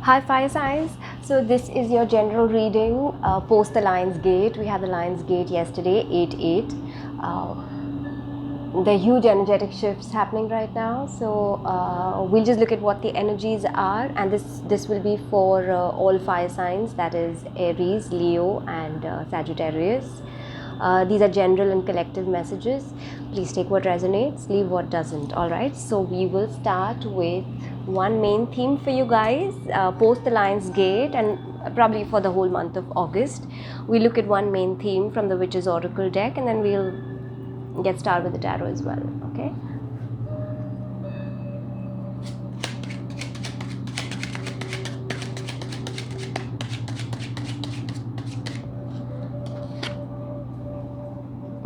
Hi fire signs. So this is your general reading post the Lion's Gate. We had the Lion's Gate yesterday, 8/8. There are huge energetic shifts happening right now. So we'll just look at what the energies are, and this will be for all fire signs. That is Aries, Leo, and Sagittarius. These are general and collective messages. Please take what resonates, leave what doesn't. All right. So we will start with one main theme for you guys post the Lion's Gate, and probably for the whole month of August. We look at one main theme from the Witch's Oracle deck, and then we'll get started with the tarot as well. Okay.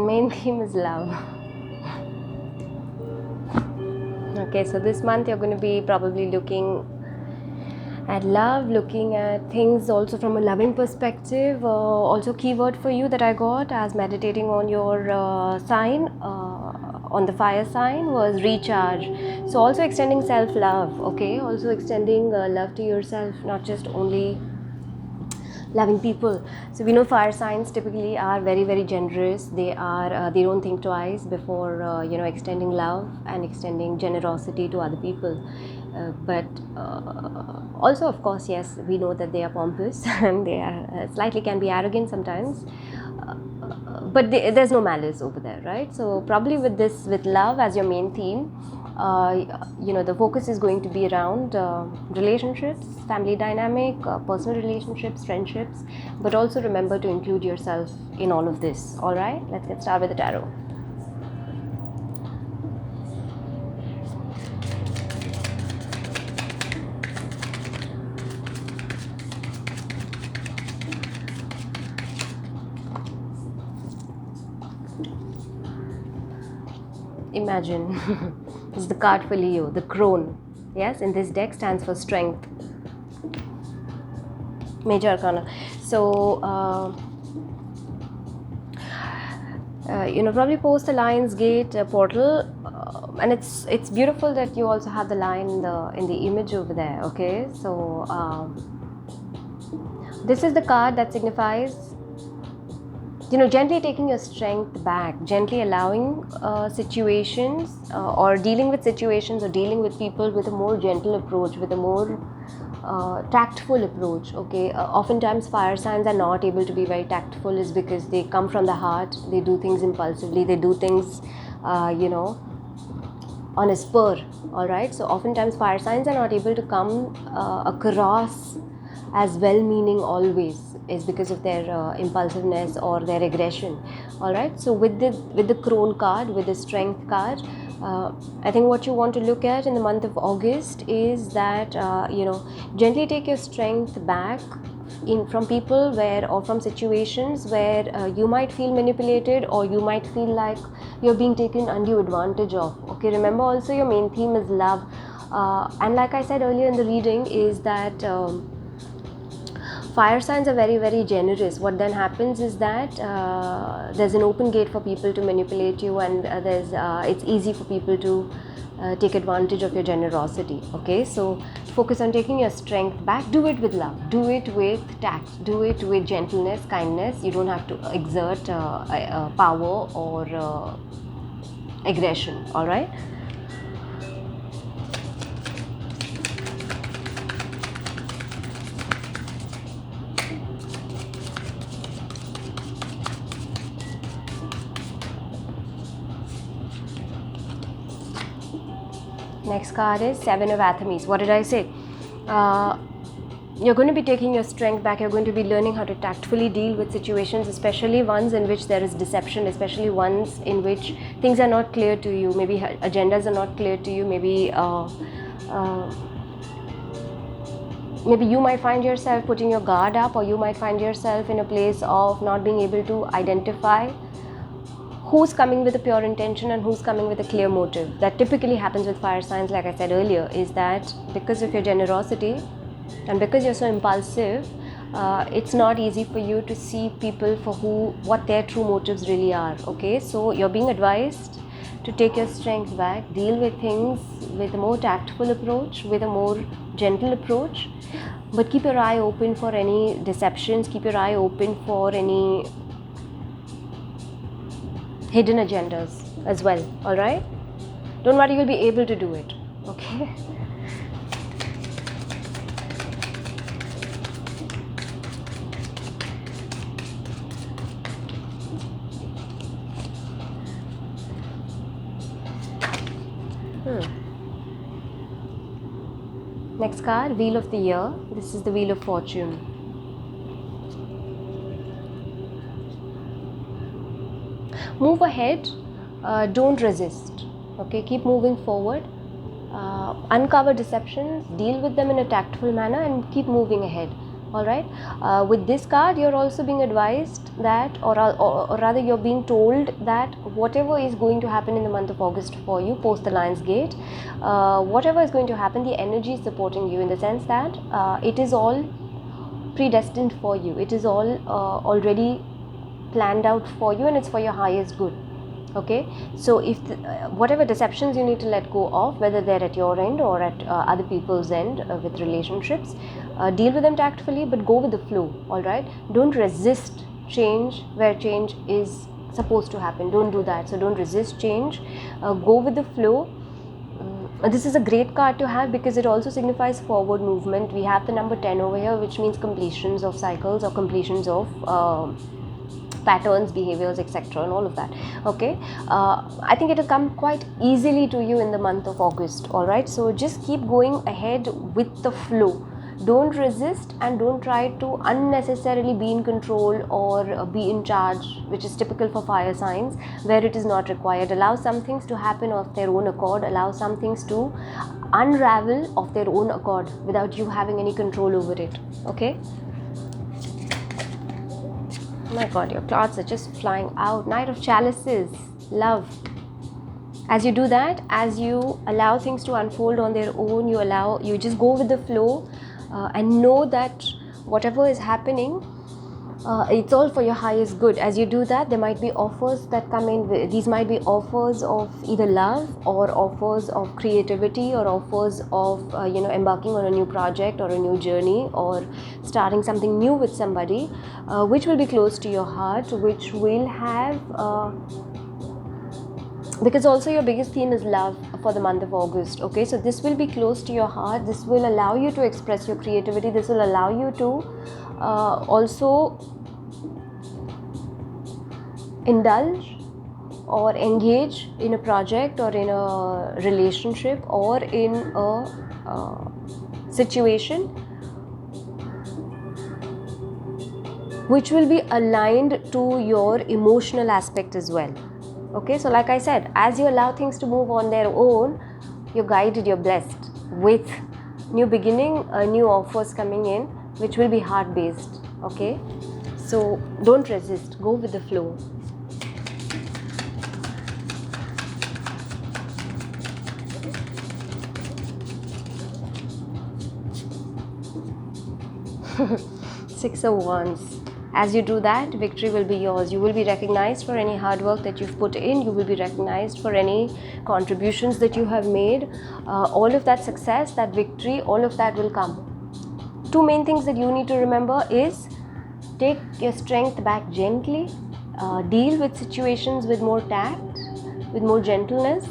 Main theme is love. Okay, so this month you're going to be probably looking at love, looking at things also from a loving perspective. Also keyword for you that I got as meditating on your sign, on the fire sign, was recharge. So also extending self-love, okay, also extending love to yourself, not just only loving people. So we know fire signs typically are very generous. They are they don't think twice before extending love and extending generosity to other people. But also, of course, yes, we know that they are pompous and they are slightly can be arrogant sometimes. But there's no malice over there, right? So probably with love as your main theme, the focus is going to be around relationships, family dynamic, personal relationships, friendships, but also remember to include yourself in all of this. All right, let's get started with the tarot. Imagine this is the card for Leo, the crone. Yes, in this deck stands for strength. Major arcana. So probably post the Lion's Gate portal, and it's beautiful that you also have the lion in the image over there. Okay, so this is the card that signifies gently taking your strength back, gently allowing situations or dealing with situations or dealing with people with a more gentle approach, with a more tactful approach. Okay, oftentimes fire signs are not able to be very tactful is because they come from the heart. They do things impulsively. They do things on a spur. All right, so oftentimes fire signs are not able to come across as well-meaning always, is because of their impulsiveness or their aggression. All right, so with the crone card, with the strength card, I think what you want to look at in the month of August is that gently take your strength back from people or from situations where you might feel manipulated, or you might feel like you're being taken undue advantage of. Okay, remember also your main theme is love, and like I said earlier in the reading is that fire signs are very generous. What then happens is that there's an open gate for people to manipulate you, and it's easy for people to take advantage of your generosity. Okay, so focus on taking your strength back. Do it with love, do it with tact, do it with gentleness, kindness. You don't have to exert power or aggression. All right. Next card is Seven of Athenes. What did I say? You're going to be taking your strength back. You're going to be learning how to tactfully deal with situations, especially ones in which there is deception, especially ones in which things are not clear to you. Maybe agendas are not clear to you. Maybe you might find yourself putting your guard up, or you might find yourself in a place of not being able to identify who's coming with a pure intention and who's coming with a clear motive. That typically happens with fire signs, like I said earlier, is that because of your generosity and because you're so impulsive, it's not easy for you to see people for what their true motives really are. Okay, so you're being advised to take your strength back, deal with things with a more tactful approach, with a more gentle approach, but keep your eye open for any deceptions, keep your eye open for any hidden agendas as well, alright? Don't worry, you'll be able to do it, okay? Next card, Wheel of the Year. This is the Wheel of Fortune. Move ahead, don't resist, okay? Keep moving forward, uncover deceptions, deal with them in a tactful manner, and keep moving ahead, alright? With this card, you're also being advised that, or rather you're being told that whatever is going to happen in the month of August for you, post the Lion's Gate, whatever is going to happen, the energy is supporting you in the sense that it is all predestined for you. It is all already planned out for you, and it's for your highest good, okay? So if whatever deceptions you need to let go of, whether they're at your end or at other people's end with relationships, deal with them tactfully, but go with the flow, alright? Don't resist change where change is supposed to happen. Don't do that. So don't resist change, go with the flow. This is a great card to have because it also signifies forward movement. We have the number 10 over here, which means completions of cycles or completions of patterns, behaviors, etc., and all of that, okay? I think it will come quite easily to you in the month of August, alright? So just keep going ahead with the flow. Don't resist and don't try to unnecessarily be in control or be in charge, which is typical for fire signs, where it is not required. Allow some things to happen of their own accord, allow some things to unravel of their own accord without you having any control over it, okay? Oh my God, your cards are just flying out. Knight of Chalices, love. As you do that, as you allow things to unfold on their own, you just go with the flow and know that whatever is happening, it's all for your highest good. As you do that, there might be offers that come in. These might be offers of either love or offers of creativity or offers of embarking on a new project or a new journey or starting something new with somebody, which will be close to your heart, which will have because also your biggest theme is love for the month of August, okay? So this will be close to your heart. This will allow you to express your creativity. This will allow you to also indulge or engage in a project or in a relationship or in a situation which will be aligned to your emotional aspect as well. Okay, so like I said, as you allow things to move on their own, you're guided, you're blessed with new beginning, new offers coming in, which will be heart-based, okay? So don't resist, go with the flow. Six of Wands. As you do that, victory will be yours. You will be recognized for any hard work that you've put in. You will be recognized for any contributions that you have made. All of that success, that victory, all of that will come. Two main things that you need to remember is take your strength back gently. Deal with situations with more tact, with more gentleness.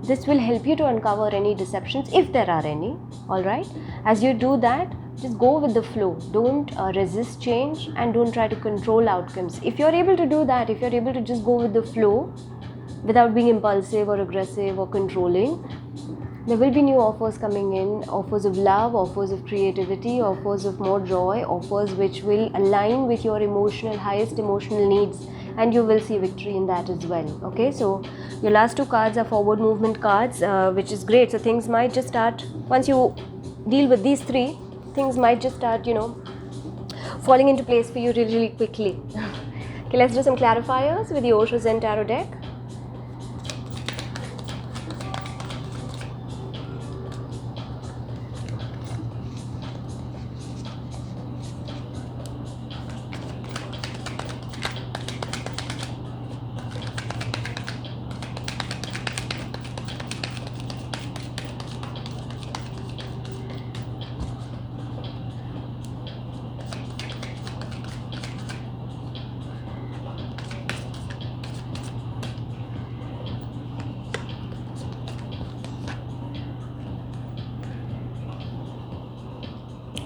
This will help you to uncover any deceptions, if there are any, alright? As you do that, just go with the flow. Don't resist change and don't try to control outcomes. If you're able to do that, if you're able to just go with the flow without being impulsive or aggressive or controlling, there will be new offers coming in, offers of love, offers of creativity, offers of more joy, offers which will align with your highest emotional needs, and you will see victory in that as well. Okay, so your last two cards are forward movement cards, which is great. So things might just start, once you deal with these three, things might just start, falling into place for you really, really quickly. Okay, let's do some clarifiers with the Osho Zen Tarot deck.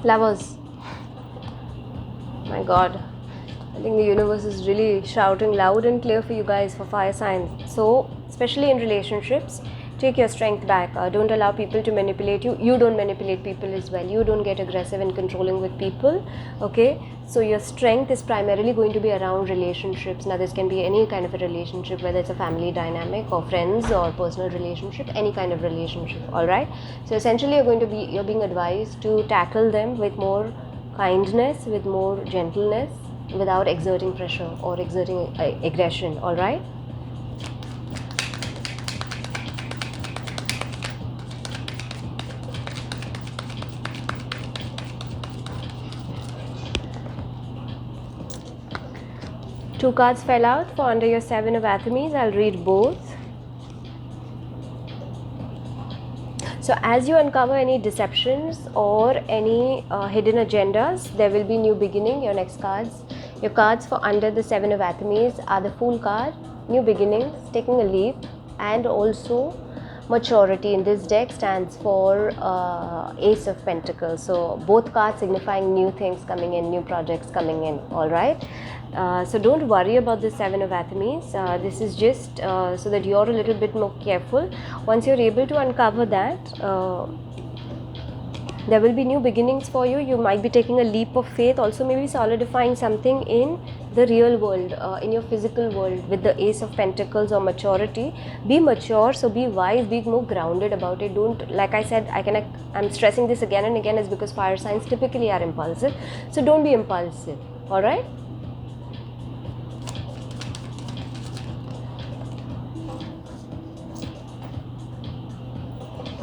Lovers. My god, I think the universe is really shouting loud and clear for you guys, for fire signs. So especially in relationships, take your strength back. Don't allow people to manipulate you. You don't manipulate people as well. You don't get aggressive and controlling with people. Okay, so your strength is primarily going to be around relationships. Now this can be any kind of a relationship, whether it's a family dynamic or friends or personal relationship, any kind of relationship. All right, so essentially you're being advised to tackle them with more kindness, with more gentleness, without exerting pressure or exerting aggression. All right. Two cards fell out for under your Seven of Athames. I'll read both. So as you uncover any deceptions or any hidden agendas, there will be new beginning. Your next cards, your cards for under the Seven of Athames are the Fool card, new beginnings, taking a leap, and also maturity. In this deck stands for Ace of Pentacles. So both cards signifying new things coming in, new projects coming in. All right. So don't worry about the Seven of Athames. This is just so that you're a little bit more careful. Once you're able to uncover that, there will be new beginnings for you. You might be taking a leap of faith, also maybe solidifying something in the real world, in your physical world with the Ace of Pentacles or maturity. Be mature, so be wise, be more grounded about it. Don't, like I said, I'm stressing this again and again, is because fire signs typically are impulsive. So don't be impulsive. All right.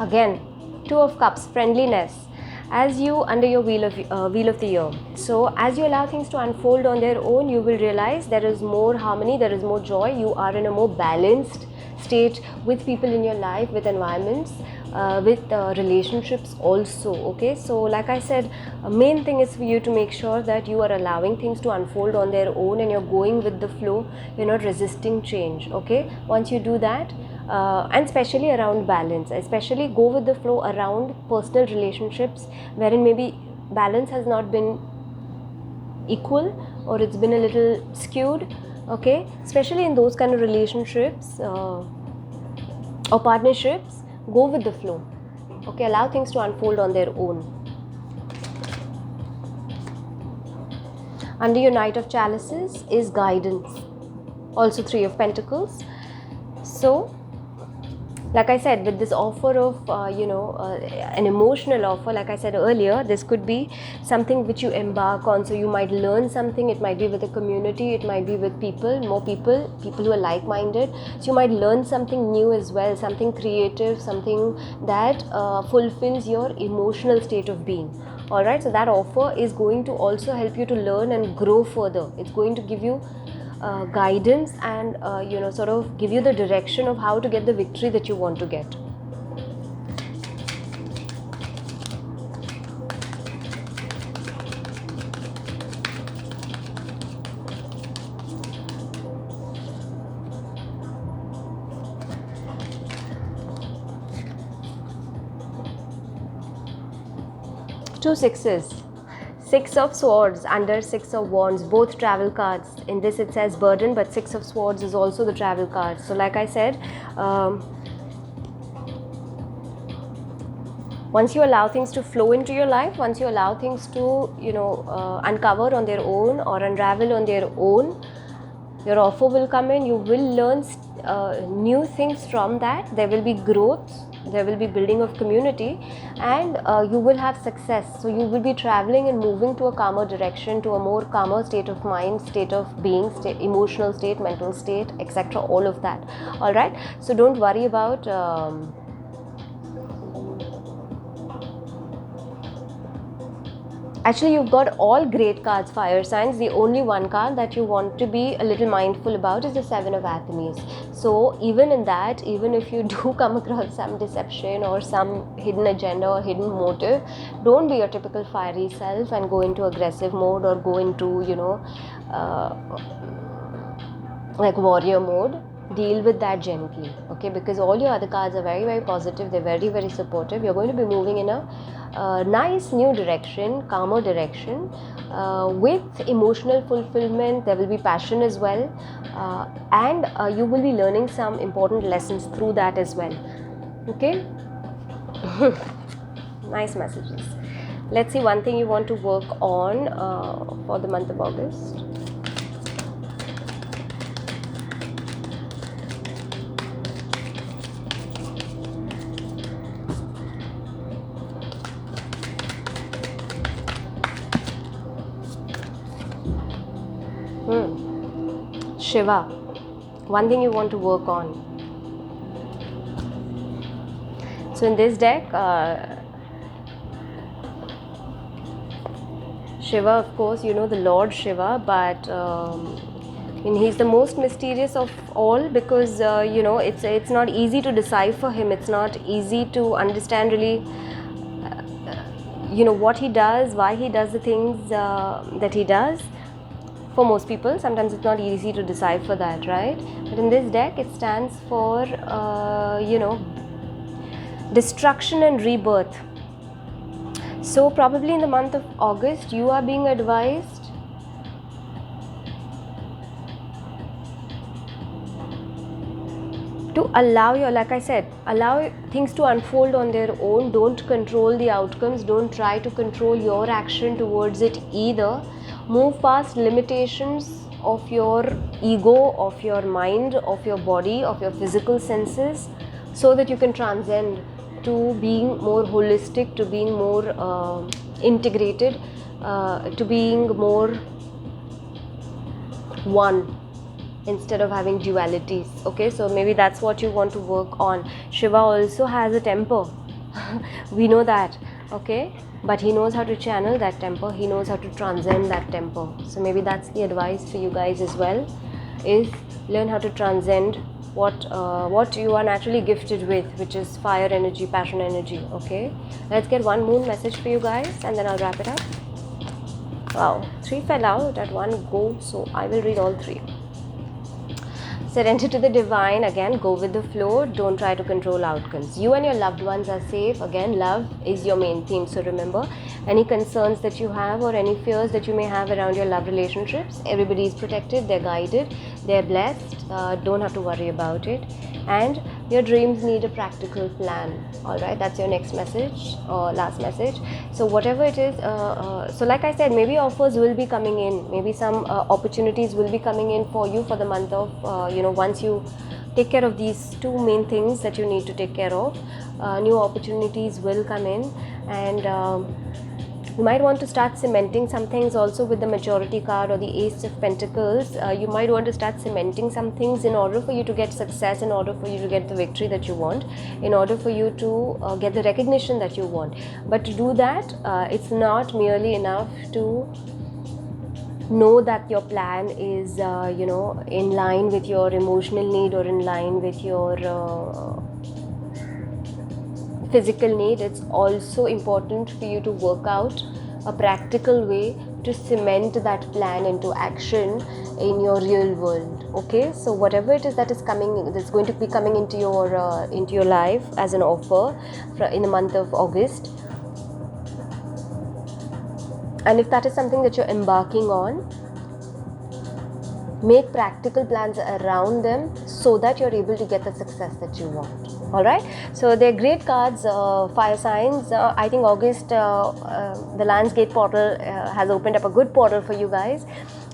Again, Two of Cups, friendliness. As you under your wheel of the year. So as you allow things to unfold on their own, you will realize there is more harmony, there is more joy. You are in a more balanced state with people in your life, with environments, with relationships also. Okay, so like I said, main thing is for you to make sure that you are allowing things to unfold on their own and you're going with the flow. You're not resisting change. Okay, once you do that, and especially around balance, especially go with the flow around personal relationships wherein maybe balance has not been equal or it's been a little skewed. Okay, especially in those kind of relationships or partnerships, go with the flow. Okay, allow things to unfold on their own. Under your Knight of Chalices is guidance, also Three of Pentacles. So like I said, with this offer of, an emotional offer, like I said earlier, this could be something which you embark on. So you might learn something. It might be with a community. It might be with people, more people who are like-minded. So you might learn something new as well, something creative, something that fulfills your emotional state of being. All right. So that offer is going to also help you to learn and grow further. It's going to give you guidance and sort of give you the direction of how to get the victory that you want to get. Two sixes. Six of Swords under Six of Wands, both travel cards. In this it says burden, but Six of Swords is also the travel card. So like I said, once you allow things to flow into your life, once you allow things to uncover on their own or unravel on their own, your offer will come in. You will learn new things from that. There will be growth, there will be building of community, and you will have success. So you will be traveling and moving to a calmer direction, to a more calmer state of mind, state of being, emotional state, mental state, etc. All of that. All right. So don't worry about actually, you've got all great cards, fire signs. The only one card that you want to be a little mindful about is the Seven of Athames. So even in that, even if you do come across some deception or some hidden agenda or hidden motive, don't be your typical fiery self and go into aggressive mode or go into, like warrior mode. Deal with that gently, okay? Because all your other cards are very, very positive. They're very, very supportive. You're going to be moving in a nice new direction, calmer direction, with emotional fulfillment. There will be passion as well, and you will be learning some important lessons through that as well. Okay. Nice messages. Let's see one thing you want to work on for the month of August. Shiva, one thing you want to work on. So in this deck, Shiva, of course, you know the Lord Shiva, but he's the most mysterious of all, because you know, it's not easy to decipher him. It's not easy to understand really, you know, what he does, why he does the things that he does. For most people, sometimes it's not easy to decipher that, right? But in this deck, it stands for, you know, destruction and rebirth. So probably in the month of August, you are being advised to allow your, like I said, allow things to unfold on their own. Don't control the outcomes. Don't try to control your action towards it either. Move past limitations of your ego, of your mind, of your body, of your physical senses, so that you can transcend to being more holistic, to being more integrated, to being more one, instead of having dualities. Okay, so maybe that's what you want to work on. Shiva also has a temper. We know that. Okay, but he knows how to channel that temper. He knows how to transcend that temper. So maybe that's the advice for you guys as well, is learn how to transcend what you are naturally gifted with, which is fire energy, passion energy. Okay, let's get one moon message for you guys, and then I'll wrap it up. Wow, 3 fell out at one go, so I will read all 3. Surrender to the divine. Again, go with the flow. Don't try to control outcomes. You and your loved ones are safe. Again, love is your main theme. So remember, any concerns that you have or any fears that you may have around your love relationships, everybody is protected, they're guided, they're blessed. Don't have to worry about it. And your dreams need a practical plan. All right, that's your next message or last message. So whatever it is, so like I said, maybe offers will be coming in, maybe some opportunities will be coming in for you for the month of, you know, once you take care of these 2 main things that you need to take care of, new opportunities will come in. And you might want to start cementing some things also with the Majority card or the Ace of Pentacles. You might want to start cementing some things in order for you to get success, in order for you to get the victory that you want, in order for you to get the recognition that you want. But to do that, it's not merely enough to know that your plan is, you know, in line with your emotional need or in line with your physical need. It's also important for you to work out a practical way to cement that plan into action in your real world. Okay, so whatever it is that is coming, that's going to be coming into your life as an offer in the month of August, and if that is something that you're embarking on, make practical plans around them so that you're able to get the success that you want. All right, so they're great cards, fire signs. I think August, the Lionsgate portal has opened up a good portal for you guys.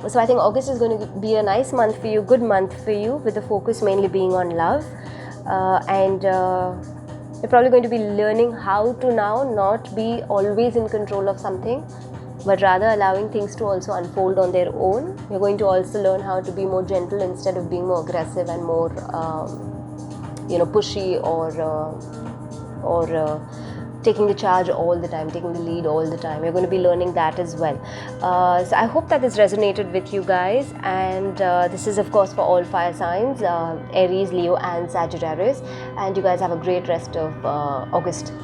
So I think August is going to be a nice month for you, good month for you, with the focus mainly being on love. And you're probably going to be learning how to now not be always in control of something, but rather allowing things to also unfold on their own. You're going to also learn how to be more gentle instead of being more aggressive and more, you know, pushy or taking the charge all the time, taking the lead all the time. You're going to be learning that as well. So I hope that this resonated with you guys. And this is of course for all fire signs, Aries, Leo and Sagittarius. And you guys have a great rest of August.